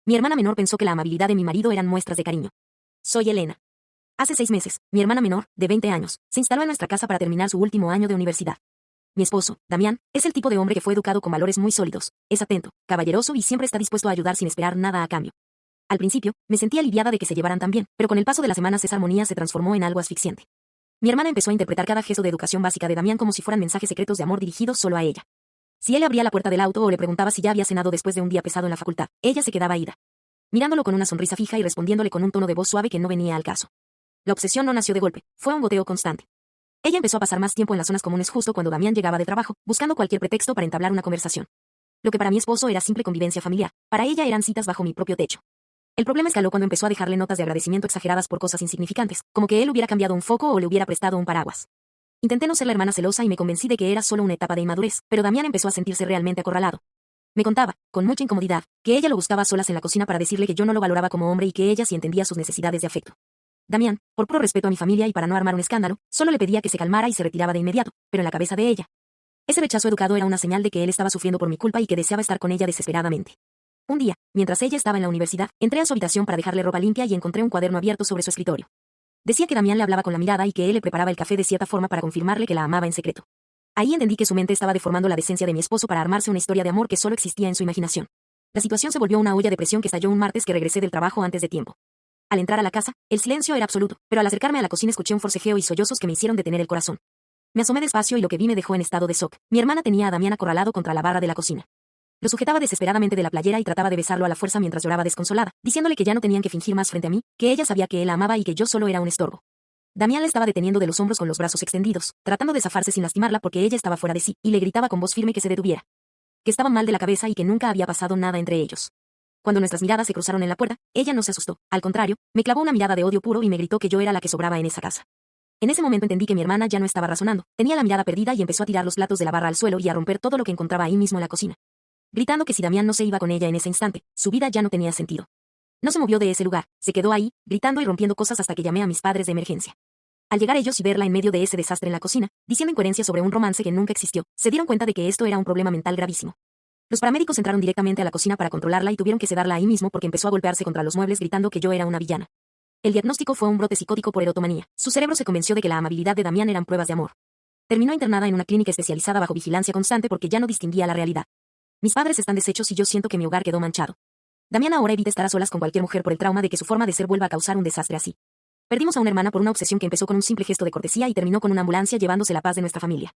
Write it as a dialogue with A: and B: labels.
A: Mi hermana menor pensó que la amabilidad de mi marido eran muestras de cariño. Soy Elena. Hace 6 meses, mi hermana menor, de 20 años, se instaló en nuestra casa para terminar su último año de universidad. Mi esposo, Damián, es el tipo de hombre que fue educado con valores muy sólidos, es atento, caballeroso y siempre está dispuesto a ayudar sin esperar nada a cambio. Al principio, me sentí aliviada de que se llevaran tan bien, pero con el paso de las semanas esa armonía se transformó en algo asfixiante. Mi hermana empezó a interpretar cada gesto de educación básica de Damián como si fueran mensajes secretos de amor dirigidos solo a ella. Si él abría la puerta del auto o le preguntaba si ya había cenado después de un día pesado en la facultad, ella se quedaba ida, mirándolo con una sonrisa fija y respondiéndole con un tono de voz suave que no venía al caso. La obsesión no nació de golpe, fue un goteo constante. Ella empezó a pasar más tiempo en las zonas comunes justo cuando Damián llegaba de trabajo, buscando cualquier pretexto para entablar una conversación. Lo que para mi esposo era simple convivencia familiar, para ella eran citas bajo mi propio techo. El problema escaló cuando empezó a dejarle notas de agradecimiento exageradas por cosas insignificantes, como que él hubiera cambiado un foco o le hubiera prestado un paraguas. Intenté no ser la hermana celosa y me convencí de que era solo una etapa de inmadurez, pero Damián empezó a sentirse realmente acorralado. Me contaba, con mucha incomodidad, que ella lo buscaba a solas en la cocina para decirle que yo no lo valoraba como hombre y que ella sí entendía sus necesidades de afecto. Damián, por puro respeto a mi familia y para no armar un escándalo, solo le pedía que se calmara y se retiraba de inmediato, pero en la cabeza de ella, ese rechazo educado era una señal de que él estaba sufriendo por mi culpa y que deseaba estar con ella desesperadamente. Un día, mientras ella estaba en la universidad, entré a su habitación para dejarle ropa limpia y encontré un cuaderno abierto sobre su escritorio. Decía que Damián le hablaba con la mirada y que él le preparaba el café de cierta forma para confirmarle que la amaba en secreto. Ahí entendí que su mente estaba deformando la decencia de mi esposo para armarse una historia de amor que solo existía en su imaginación. La situación se volvió una olla de presión que estalló un martes que regresé del trabajo antes de tiempo. Al entrar a la casa, el silencio era absoluto, pero al acercarme a la cocina escuché un forcejeo y sollozos que me hicieron detener el corazón. Me asomé despacio y lo que vi me dejó en estado de shock. Mi hermana tenía a Damián acorralado contra la barra de la cocina. Lo sujetaba desesperadamente de la playera y trataba de besarlo a la fuerza mientras lloraba desconsolada, diciéndole que ya no tenían que fingir más frente a mí, que ella sabía que él la amaba y que yo solo era un estorbo. Damián la estaba deteniendo de los hombros con los brazos extendidos, tratando de zafarse sin lastimarla porque ella estaba fuera de sí, y le gritaba con voz firme que se detuviera. Que estaba mal de la cabeza y que nunca había pasado nada entre ellos. Cuando nuestras miradas se cruzaron en la puerta, ella no se asustó, al contrario, me clavó una mirada de odio puro y me gritó que yo era la que sobraba en esa casa. En ese momento entendí que mi hermana ya no estaba razonando, tenía la mirada perdida y empezó a tirar los platos de la barra al suelo y a romper todo lo que encontraba ahí mismo en la cocina. Gritando que si Damián no se iba con ella en ese instante, su vida ya no tenía sentido. No se movió de ese lugar, se quedó ahí, gritando y rompiendo cosas hasta que llamé a mis padres de emergencia. Al llegar ellos y verla en medio de ese desastre en la cocina, diciendo incoherencias sobre un romance que nunca existió, se dieron cuenta de que esto era un problema mental gravísimo. Los paramédicos entraron directamente a la cocina para controlarla y tuvieron que sedarla ahí mismo porque empezó a golpearse contra los muebles gritando que yo era una villana. El diagnóstico fue un brote psicótico por erotomanía. Su cerebro se convenció de que la amabilidad de Damián eran pruebas de amor. Terminó internada en una clínica especializada bajo vigilancia constante porque ya no distinguía la realidad. Mis padres están deshechos y yo siento que mi hogar quedó manchado. Damián ahora evita estar a solas con cualquier mujer por el trauma de que su forma de ser vuelva a causar un desastre así. Perdimos a una hermana por una obsesión que empezó con un simple gesto de cortesía y terminó con una ambulancia llevándose la paz de nuestra familia.